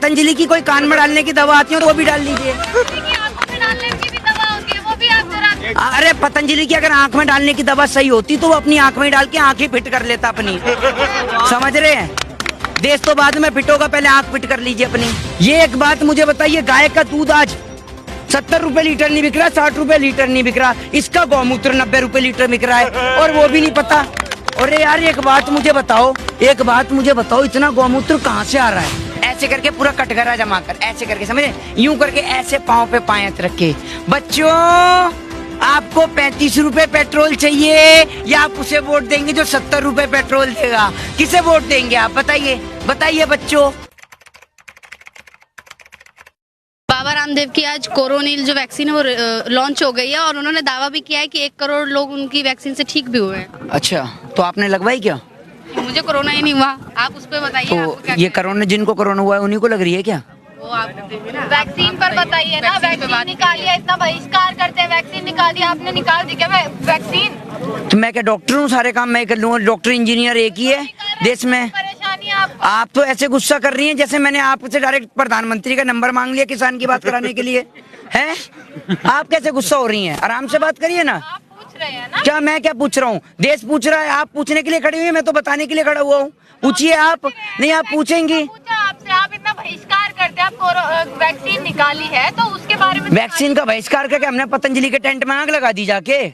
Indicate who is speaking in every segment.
Speaker 1: पतंजलि की कोई कान में डालने की दवा आती है तो वो भी डाल लीजिए। अरे पतंजलि की अगर आंख में डालने की दवा सही होती तो वो अपनी आंख में डाल के आंखें फिट कर लेता अपनी। समझ रहे हैं? देश तो बाद में फिट होगा, पहले आंख फिट कर लीजिए अपनी। ये एक बात मुझे बताइए, गाय का दूध आज 70 रुपए लीटर नहीं बिक रहा, 60 रुपए लीटर नहीं बिक रहा, इसका गौमूत्र 90 रुपए लीटर बिक रहा है और वो भी नहीं पता। अरे यार एक बात मुझे बताओ, इतना गौमूत्र कहाँ से आ रहा है? ऐसे करके पूरा कटघरा जमा कर, ऐसे करके समझे, यूं करके ऐसे पाँव पे पायत रख के। बच्चों आपको 35 रुपए पेट्रोल चाहिए या आप उसे वोट देंगे जो 70 रुपए पेट्रोल देगा? किसे वोट देंगे आप बताइए बच्चों।
Speaker 2: बाबा रामदेव की आज कोरोनिल जो वैक्सीन है वो लॉन्च हो गई है और उन्होंने दावा भी किया है कि 1 करोड़ लोग उनकी वैक्सीन से ठीक भी हुए हैं।
Speaker 1: अच्छा, तो आपने लगवाई क्या?
Speaker 2: मुझे कोरोना ही नहीं हुआ, आप उस पर बताइए।
Speaker 1: तो ये कोरोना, जिनको कोरोना हुआ है उन्हीं को लग रही है क्या?
Speaker 2: वो आप
Speaker 3: वैक्सीन पर बताइए ना। वैक्सीन निकालिए, इतना बहिष्कार करते हैं, वैक्सीन निकाल दिया, आपने निकाल दी क्या वैक्सीन?
Speaker 1: तो मैं क्या डॉक्टर हूँ, सारे काम मैं कर लूँगा? डॉक्टर इंजीनियर एक ही है देश में।
Speaker 3: परेशानी
Speaker 1: आप तो ऐसे गुस्सा कर रही हैं जैसे मैंने आपसे डायरेक्ट प्रधानमंत्री का नंबर मांग लिया किसान की बात कराने के लिए। हैं? आप कैसे गुस्सा हो रही हैं? आराम से बात करिए ना।
Speaker 3: आप पूछ रहे हैं ना।
Speaker 1: क्या मैं क्या पूछ रहा हूँ? देश पूछ रहा है, आप पूछने के लिए खड़ी हुई है, मैं तो बताने के लिए खड़ा हुआ हूँ। पूछिए आप। नहीं आप पूछेंगी?
Speaker 3: आपसे आप इतना बहिष्कार करते हैं, आप वैक्सीन निकाली है तो उसके बारे में।
Speaker 1: वैक्सीन का बहिष्कार करके हमने पतंजलि के टेंट में आग लगा दी जाके।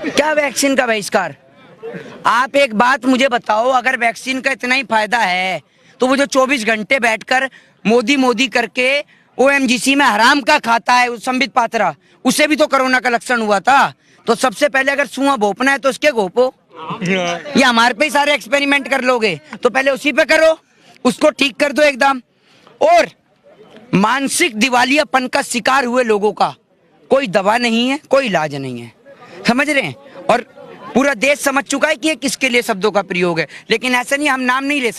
Speaker 1: क्या वैक्सीन का बहिष्कार? आप एक बात मुझे बताओ, अगर वैक्सीन का इतना ही फायदा है तो वो जो 24 घंटे बैठकर मोदी करके OMGC में हराम का खाता है उस संबित पात्रा, उसे भी तो कोरोना का लक्षण हुआ था। तो सबसे पहले अगर सुआ भोपना है तो उसके घोपो। ये हमारे पे ही सारे एक्सपेरिमेंट कर लोगे तो पहले उसी पे करो, उसको ठीक कर दो एकदम। और मानसिक दिवालियापन का शिकार हुए लोगों का कोई दवा नहीं है, कोई इलाज नहीं है। समझ रहे हैं? और पूरा देश समझ चुका है कि ये किसके लिए शब्दों का प्रयोग है। लेकिन ऐसा नहीं, हम नाम नहीं ले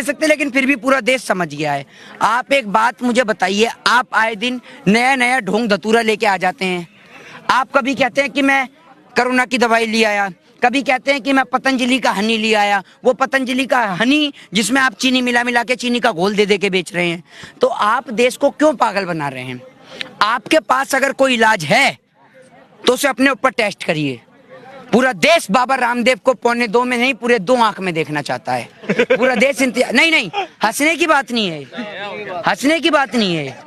Speaker 1: सकते, लेकिन फिर भी पूरा देश समझ गया है। आप एक बात मुझे बताइए, आप आए दिन नया ढोंग धतूरा लेके आ जाते हैं। आप कभी कहते हैं कि मैं कोरोना की दवाई ले आया, कभी कहते हैं कि मैं पतंजलि का हनी ले आया। वो पतंजलि का हनी जिसमें आप चीनी मिला के चीनी का घोल दे के बेच रहे हैं। तो आप देश को क्यों पागल बना रहे हैं? आपके पास अगर कोई इलाज है तो उसे अपने ऊपर टेस्ट करिए। पूरा देश बाबा रामदेव को 1.25 में नहीं, पूरे 2 आंख में देखना चाहता है। पूरा देश नहीं, हंसने की बात नहीं है,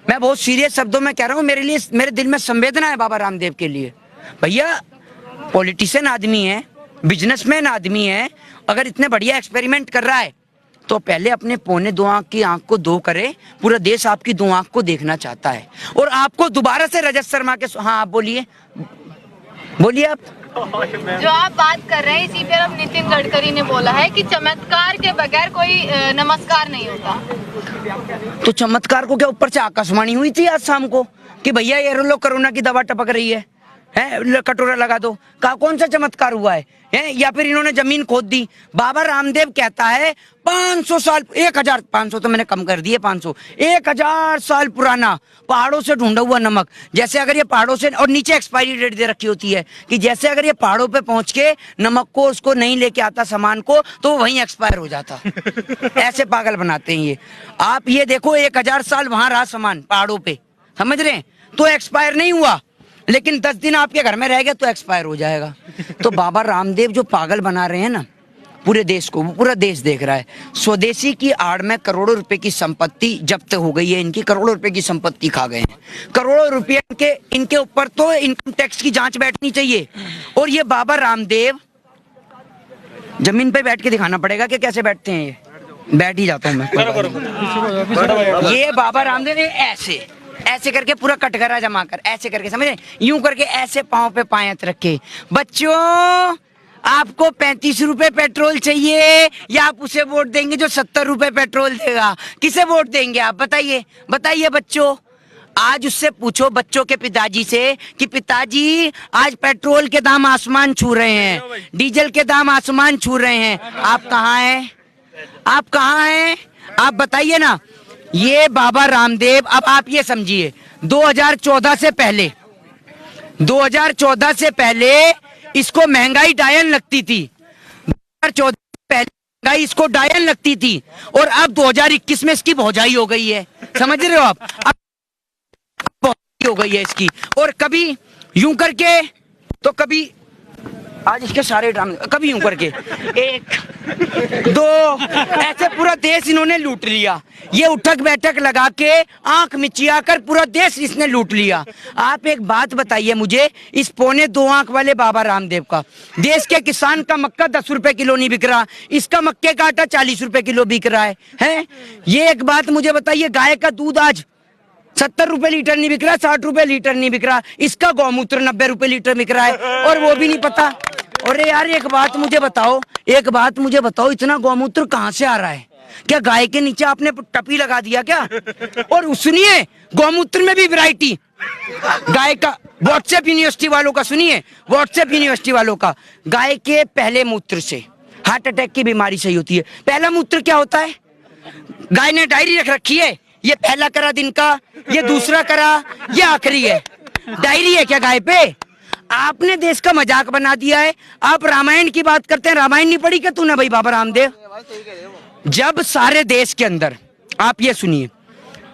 Speaker 1: मैं बहुत सीरियस शब्दों में कह रहा हूँ। मेरे दिल में संवेदना है बाबा रामदेव के लिए। भैया पॉलिटिशियन आदमी है, बिजनेसमैन आदमी है, अगर इतने बढ़िया एक्सपेरिमेंट कर रहा है तो पहले अपने 1.25 आंख की आंख को 2 करे। पूरा देश आपकी 2 आंख को देखना चाहता है और आपको दोबारा से रजत शर्मा के। हाँ आप बोलिए आप।
Speaker 3: जो आप बात कर रहे हैं इसी पर अब नितिन गडकरी ने बोला है कि चमत्कार के बगैर कोई नमस्कार नहीं होता।
Speaker 1: तो चमत्कार को क्या ऊपर से आकाशवाणी हुई थी आज शाम को कि भैया ये लो कोरोना की दवा टपक रही है, कटोरा लगा दो? कौन सा चमत्कार हुआ है? या फिर इन्होंने जमीन खोद दी? बाबा रामदेव कहता है 500 साल, 1500 तो मैंने कम कर दिए, 500 1000 साल पुराना पहाड़ों से ढूंढा हुआ नमक। जैसे अगर ये पहाड़ों से, और नीचे एक्सपायरी डेट दे रखी होती है कि जैसे अगर ये पहाड़ों पे पहुंच के नमक को उसको नहीं लेके आता सामान को तो वहीं एक्सपायर हो जाता। ऐसे पागल बनाते हैं ये। आप ये देखो 1000 साल वहां रहा सामान पहाड़ों पे, समझ रहे हैं? तो एक्सपायर नहीं हुआ, लेकिन 10 दिन आपके घर में रह गए तो एक्सपायर हो जाएगा। तो बाबा रामदेव जो पागल बना रहे हैं ना पूरे देश को, वो पूरा देश देख रहा है। स्वदेशी की आड़ में करोड़ों रुपए की संपत्ति जब्त हो गई है इनकी, करोड़ों रुपए की संपत्ति खा गए हैं। करोड़ों रुपए के इनके ऊपर तो इनकम टैक्स की जांच बैठनी चाहिए। और ये बाबा रामदेव जमीन पे बैठ के दिखाना पड़ेगा कि कैसे बैठते हैं। ये बैठ ही जाता हूँ मैं। ये बाबा रामदेव ऐसे करके पूरा कटघरा जमा कर, ऐसे करके समझे, यूं करके ऐसे पाँव पे पायत रखे। बच्चों आपको 35 रुपए पेट्रोल चाहिए या आप उसे वोट देंगे जो 70 रुपए पेट्रोल देगा? किसे वोट देंगे आप बताइए बच्चों। आज उससे पूछो बच्चों के पिताजी से कि पिताजी आज पेट्रोल के दाम आसमान छू रहे हैं, डीजल के दाम आसमान छू रहे हैं, आप कहाँ हैं? आप बताइए ना। ये बाबा रामदेव, अब आप ये समझिए 2014 से पहले इसको महंगाई डायन लगती थी। 2014 से पहले महंगाई इसको डायन लगती थी और अब 2021 में इसकी भौजाई हो गई है, समझ रहे हो आप? अब भौजाई हो गई है इसकी, और कभी यूं करके तो कभी आज इसके सारे ड्रामे, कभी यूं करके 1 2 ऐसे पूरा देश इन्होंने लूट लिया। ये उठक बैठक लगा के आंख मिचिया कर पूरा देश इसने लूट लिया। आप एक बात बताइए मुझे, इस पौने 2 आंख वाले बाबा रामदेव का, देश के किसान का मक्का 10 रुपए किलो नहीं बिक रहा, इसका मक्के का आटा 40 रुपए किलो बिक रहा है? ये एक बात मुझे बताइए, गाय का दूध आज 70 रुपए लीटर नहीं बिक रहा, 60 रुपए लीटर नहीं बिक रहा, इसका गौमूत्र 90 रुपए लीटर बिक रहा है, और वो भी नहीं पता। अरे यार एक बात मुझे बताओ, इतना गौमूत्र कहाँ से आ रहा है? क्या गाय के नीचे आपने टपी लगा दिया क्या? और सुनिए, गौमूत्र में भी वैरायटी, गाय का, व्हाट्सएप यूनिवर्सिटी वालों का सुनिए, व्हाट्सएप यूनिवर्सिटी वालों का, गाय के पहले मूत्र से हार्ट अटैक की बीमारी सही होती है। पहला मूत्र क्या होता है? गाय ने डायरी रख रखी है, ये पहला करा दिन का, ये दूसरा करा, ये आखिरी है। डायरी है क्या गाय पे? आपने देश का मजाक बना दिया है। आप रामायण की बात करते हैं, रामायण नहीं पढ़ी क्या तूने भाई बाबा रामदेव? जब सारे देश के अंदर, आप ये सुनिए,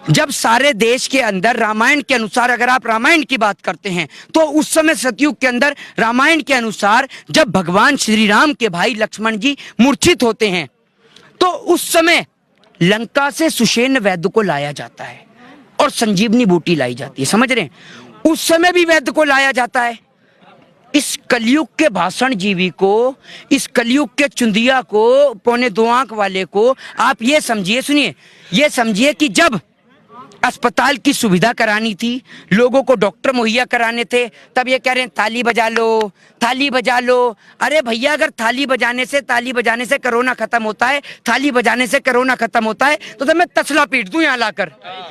Speaker 1: जब सारे देश के अंदर रामायण के अनुसार, अगर आप रामायण की बात करते हैं तो उस समय सतयुग के अंदर रामायण के अनुसार जब भगवान श्री राम के भाई लक्ष्मण जी मूर्छित होते हैं तो उस समय लंका से सुषेण वैद्य को लाया जाता है और संजीवनी बूटी लाई जाती है, समझ रहे हैं? उस समय भी वैद्य को लाया जाता है। इस कलयुग के भाषण जीवी को, इस कलयुग के चुंदिया को, पौने 2 आंख वाले को आप ये समझिए, सुनिए, ये समझिए कि जब अस्पताल की सुविधा करानी थी, लोगों को डॉक्टर मुहैया कराने थे, तब ये कह रहे हैं ताली बजा लो, थाली बजा लो। अरे भैया, अगर ताली बजाने से कोरोना खत्म होता है, थाली बजाने से कोरोना खत्म होता है, तो मैं तसला पीट दूं यहाँ लाकर,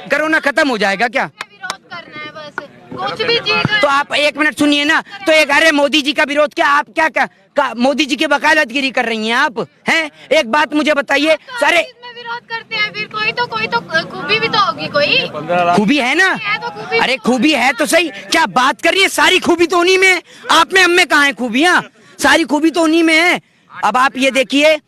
Speaker 1: कोरोना खत्म हो जाएगा क्या?
Speaker 3: विरोध करना है बस, कुछ भी चीज।
Speaker 1: तो आप 1 मिनट सुनिए ना, तो एक अरे मोदी जी का विरोध क्या, आप क्या मोदी जी की वकालतगिरी कर रही हैं आप, हैं? एक बात मुझे बताइए, सारे
Speaker 3: विरोध करते हैं, फिर कोई तो खूबी भी तो होगी, कोई
Speaker 1: खूबी है ना? अरे खूबी है तो सही, क्या बात कर रही है? सारी खूबी तो उन्हीं में है, आप में हम में कहाँ है खूबियाँ? सारी खूबी तो उन्हीं में है। अब आप ये देखिए,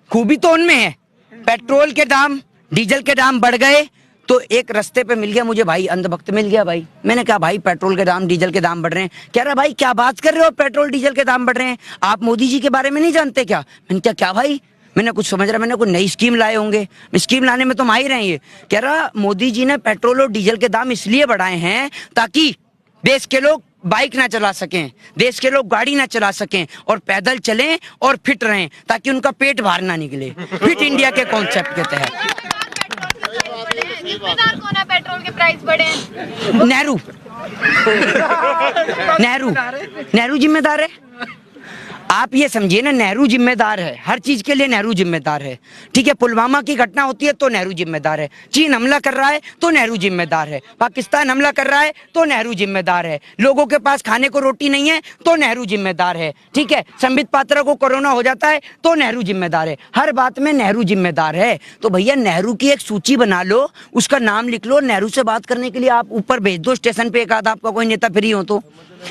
Speaker 1: खूबी तो उनमें है, पेट्रोल के दाम, डीजल के दाम बढ़ गए तो एक रास्ते पे मिल गया मुझे भाई, अंधभक्त मिल गया भाई। मैंने कहा भाई पेट्रोल के दाम, डीजल के दाम बढ़ रहे हैं। कह रहा भाई क्या बात कर रहे हो, पेट्रोल डीजल के दाम बढ़ रहे हैं, आप मोदी जी के बारे में नहीं जानते क्या? मैंने क्या भाई, मैंने कुछ समझ रहा, मैंने कोई नई स्कीम लाए होंगे, स्कीम लाने में तो माहिर हैं ये। कह रहा मोदी जी ने पेट्रोल और डीजल के दाम इसलिए बढ़ाए हैं ताकि देश के लोग बाइक ना चला सकें, देश के लोग गाड़ी ना चला सकें और पैदल चलें और फिट रहें, ताकि उनका पेट बाहर ना निकले, फिट इंडिया के कॉन्सेप्ट के तहत।
Speaker 3: जिम्मेदार कौन है पेट्रोल के प्राइस बढ़े?
Speaker 1: नेहरू जिम्मेदार है। आप ये समझिए ना, नेहरू जिम्मेदार है, हर चीज के लिए नेहरू जिम्मेदार है। ठीक है, पुलवामा की घटना होती है तो नेहरू जिम्मेदार है, चीन हमला कर रहा है तो नेहरू जिम्मेदार है, पाकिस्तान हमला कर रहा है तो नेहरू जिम्मेदार है, लोगों के पास खाने को रोटी नहीं है तो नेहरू जिम्मेदार है। ठीक है, संबित पात्रा को कोरोना हो जाता है तो नेहरू जिम्मेदार है, हर बात में नेहरू जिम्मेदार है। तो भैया नेहरू की एक सूची बना लो, उसका नाम लिख लो, नेहरू से बात करने के लिए आप ऊपर भेज दो स्टेशन पे, एक आधा आपका कोई नेता फ्री हो तो,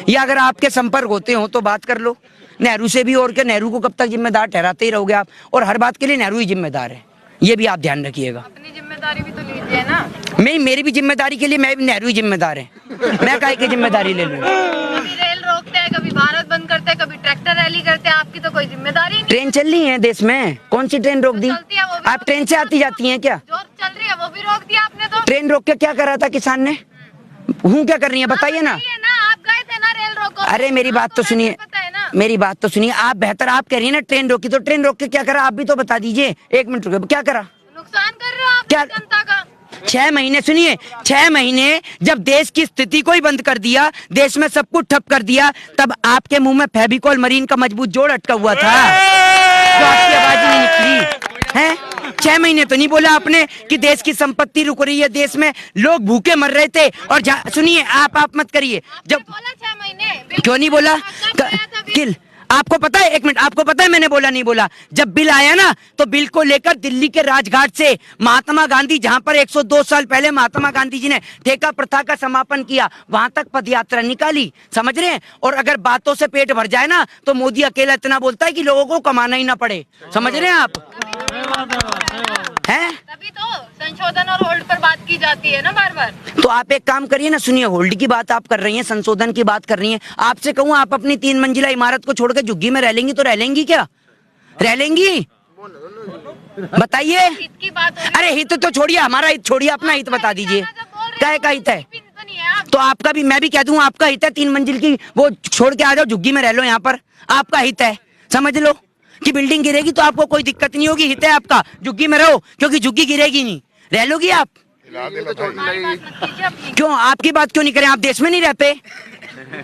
Speaker 1: या अगर आपके संपर्क होते हो तो बात कर लो नेहरू से भी। और क्या, नेहरू को कब तक जिम्मेदार ठहराते ही रहोगे आप, और हर बात के लिए नेहरू ही जिम्मेदार है, ये भी आप ध्यान रखिएगा।
Speaker 3: अपनी जिम्मेदारी भी तो लीजिए ना।
Speaker 1: मेरी भी जिम्मेदारी के लिए मैं भी नेहरू ही जिम्मेदार है, मैं काहे की जिम्मेदारी ले लूं?
Speaker 3: कभी रेल रोकते हैं, कभी भारत बंद करते हैं, कभी ट्रैक्टर रैली करते हैं, आपकी तो कोई जिम्मेदारी नहीं।
Speaker 1: ट्रेन चल रही है देश में, कौन सी ट्रेन रोक दी? आप ट्रेन से आती जाती हैं क्या?
Speaker 3: जो चल रही है वो भी रोक दिया आपने तो।
Speaker 1: ट्रेन रोक के क्या करा था किसान ने? हूँ क्या कर रही है बताइए ना।
Speaker 3: आप गए थे ना रेल रोको।
Speaker 1: अरे मेरी बात तो सुनिए, मेरी बात तो सुनिए, आप बेहतर आप कह रही है ना ट्रेन रोकी, तो ट्रेन रोक के क्या करा आप भी तो बता दीजिए। 1 मिनट रुके, क्या करा?
Speaker 3: नुकसान कर रहे हो आप
Speaker 1: क्या?
Speaker 3: जनता का।
Speaker 1: 6 महीने, सुनिए 6 महीने जब देश की स्थिति को ही बंद कर दिया, देश में सब कुछ ठप कर दिया, तब आपके मुंह में फेविकॉल मरीन का मजबूत जोड़ अटका हुआ था, तो आपकी आवाज ही नहीं निकली है। 6 महीने तो नहीं बोला आपने कि देश की संपत्ति रुक रही है, देश में लोग भूखे मर रहे थे। और सुनिए, आप मत करिए, जब
Speaker 3: बोला 6 महीने
Speaker 1: क्यों नहीं बोला? किल आपको पता है, 1 मिनट, आपको पता है मैंने बोला नहीं बोला? जब बिल आया ना, तो बिल को लेकर दिल्ली के राजघाट से महात्मा गांधी, जहां पर 102 साल पहले महात्मा गांधी जी ने ठेका प्रथा का समापन किया, वहां तक पदयात्रा निकाली, समझ रहे हैं? और अगर बातों से पेट भर जाए ना, तो मोदी अकेला इतना बोलता है कि लोगों को कमाना ही ना पड़े, समझ रहे हैं आप? हैं?
Speaker 3: तभी तो संशोधन और होल्ड पर बात की जाती है ना बार बार।
Speaker 1: तो आप एक काम करिए ना, सुनिए, होल्ड की बात आप कर रही हैं, संशोधन की बात कर रही हैं। आपसे कहूँ आप अपनी 3 मंजिला इमारत को छोड़कर झुग्गी में रह लेंगी तो रह लेंगी क्या? रह लेंगी? बताइए।
Speaker 3: हित की बात हो रही
Speaker 1: अरे हित तो छोड़िए, हमारा हित छोड़िए, अपना हित बता दीजिए। क्या का हित है?
Speaker 3: तो नहीं है आप।
Speaker 1: तो आपका भी, मैं भी कह दूं आपका हित है, 3 मंजिल की वो छोड़ के आ जाओ, झुग्गी में रह लो, यहाँ पर आपका हित है। समझ लो कि बिल्डिंग गिरेगी तो आपको कोई दिक्कत नहीं होगी, हित है आपका, झुग्गी में रहो, क्योंकि झुग्गी गिरेगी नहीं। रह लोगी आप?
Speaker 3: हमारी बात मत कीजिए अपनी।
Speaker 1: क्यों आपकी बात क्यों नहीं करें? आप देश में नहीं रह पे?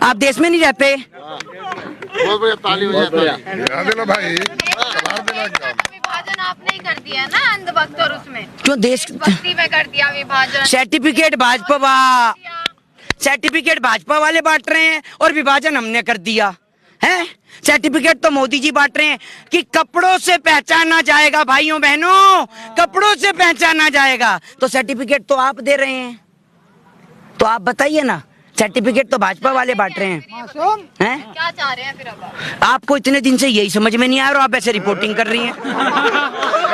Speaker 1: आप देश में नहीं रह पे?
Speaker 4: बहुत बढ़िया, ताली हो जाए।
Speaker 5: देना भाई, कबार देना एकदम।
Speaker 3: विभाजन आपने ही कर दिया ना अंधभक्त, और उसमें
Speaker 1: क्यों देश
Speaker 3: भक्ति में कर दिया विभाजन।
Speaker 1: सर्टिफिकेट सर्टिफिकेट भाजपा वाले बांट रहे हैं और विभाजन हमने कर दिया है। सर्टिफिकेट तो मोदी जी बांट रहे हैं कि कपड़ों से पहचाना जाएगा, भाइयों बहनों, कपड़ों से पहचाना जाएगा। तो सर्टिफिकेट तो आप दे रहे हैं, तो आप बताइए ना, सर्टिफिकेट तो भाजपा वाले बांट रहे हैं। हैं?
Speaker 3: क्या चाह रहे हैं फिर अब आप?
Speaker 1: आपको इतने दिन से यही समझ में नहीं आ रहा, आप ऐसे रिपोर्टिंग कर रही हैं।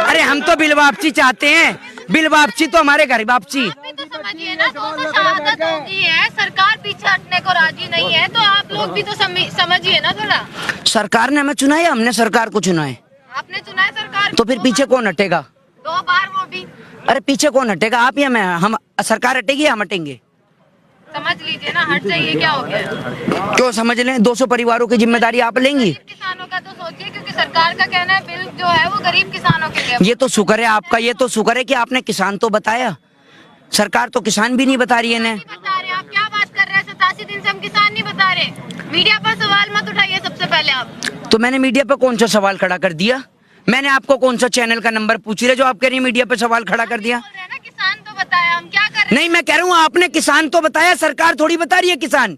Speaker 1: अरे हम तो बिल वापसी चाहते हैं, बिल वापसी तो हमारे घर वापसी।
Speaker 3: आप भी तो समझिए ना, 200 शहादत होगी है, सरकार पीछे हटने को राजी नहीं है, तो आप लोग भी तो समझिए ना थोड़ा।
Speaker 1: सरकार ने हमें चुना है या हमने सरकार को चुना है?
Speaker 3: आपने चुना है सरकार
Speaker 1: तो फिर पीछे कौन हटेगा?
Speaker 3: 2 बार, वो भी
Speaker 1: अरे पीछे कौन हटेगा, आप या मैं? हम, सरकार हटेगी या हम हटेंगे?
Speaker 3: समझ लीजिए ना, हट जाइए, क्या हो गया?
Speaker 1: क्यों समझ लें? 200 परिवारों की जिम्मेदारी आप लेंगी?
Speaker 3: गरीब किसानों का तो सोचिए, क्योंकि सरकार का कहना है बिल जो है वो गरीब किसानों के लिए।
Speaker 1: ये तो शुक्र है आपका, ये तो शुक्र है कि आपने किसान तो बताया, सरकार तो किसान भी नहीं बता रही है ने।
Speaker 3: नहीं बता रहे, आप क्या बात कर रहे हैं? 87 दिन से हम किसान नहीं बता रहे। मीडिया पर सवाल मत उठाइए सबसे पहले आप।
Speaker 1: तो मैंने मीडिया पे कौन सा सवाल खड़ा कर दिया? मैंने आपको कौन सा चैनल का नंबर पूछ रहे जो आप कह रही हैं मीडिया पे सवाल खड़ा कर दिया?
Speaker 3: बोल रहे हैं ना किसान तो बताया, हम क्या कर रहे हैं?
Speaker 1: नहीं, मैं कह रहा हूँ आपने किसान तो बताया, सरकार थोड़ी बता रही है किसान।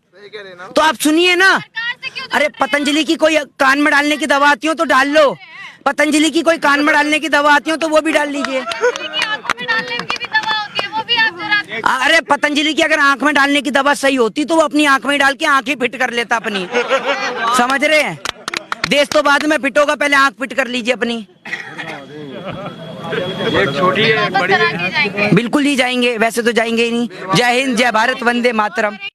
Speaker 1: तो आप सुनिए ना।
Speaker 3: सरकार से क्यों
Speaker 1: अरे पतंजलि की कोई कान में डालने की दवा आती हो तो डाल लो, पतंजलि की कोई कान में डालने की दवा आती हो तो वो भी डाल लीजिए।
Speaker 3: की आंखों में डालने की भी दवा होती है, वो भी आप जरा।
Speaker 1: अरे पतंजलि की अगर आंख में डालने की दवा सही होती तो वो अपनी आंख में डाल के आंख ही फिट कर लेता अपनी। समझ रहे हैं? देश तो बाद में फिट होगा, पहले आंख फिट कर लीजिए अपनी।
Speaker 4: एक छोटी है,
Speaker 3: वापस करा के जाएंगे।
Speaker 1: बिल्कुल ही जाएंगे, वैसे तो जाएंगे ही नहीं। जय हिंद, जय भारत, वंदे मातरम।